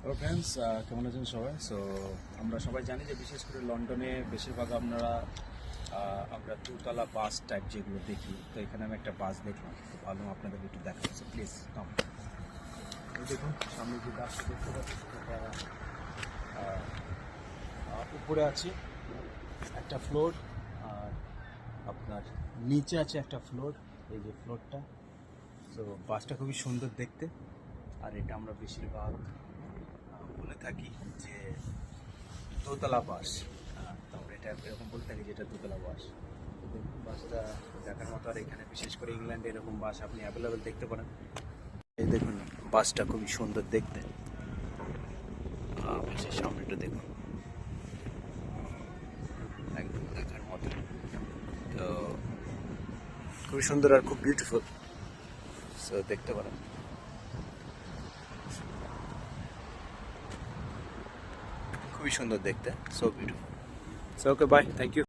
Hello friends, কেমন আছেন সবাই? সো আমরা সবাই জানি যে বিশেষ করে লন্ডনে বেশিরভাগ আমরা দোতলা বাস টাইপ যেগুলো দেখি, তো এখানে আমি একটা বাস দেখলাম, তো ভাবলাম আপনাদের একটু দেখাচ্ছি। Please come. এই দেখুন সামনে যে বাসটা দেখতে পাচ্ছি সেটা উপরে আছে একটা ফ্লোর, আর আপনার নিচে আছে একটা ফ্লোর। এই যে ফ্লোরটা, তো বাসটা খুবই সুন্দর দেখতে। আর এটা আমরা বেশিরভাগ বলে থাকি যে দোতলা বাস। তো আমরা এটা এরকম বলে থাকি যে এটা দোতলা বাস। তো দেখুন বাসটা দেখার মতো, আর এখানে বিশেষ করে ইংল্যান্ডে এরকম বাস আপনি অ্যাভেলেবেল দেখতে পারেন। এই দেখুন বাসটা খুবই সুন্দর দেখতে। বাসের সামনেটা দেখুন, একদম দেখার মতো। তো খুবই সুন্দর আর খুব বিউটিফুল, সো দেখতে পারেন। খুবই সুন্দর দেখতে, so beautiful. So okay, bye, thank you.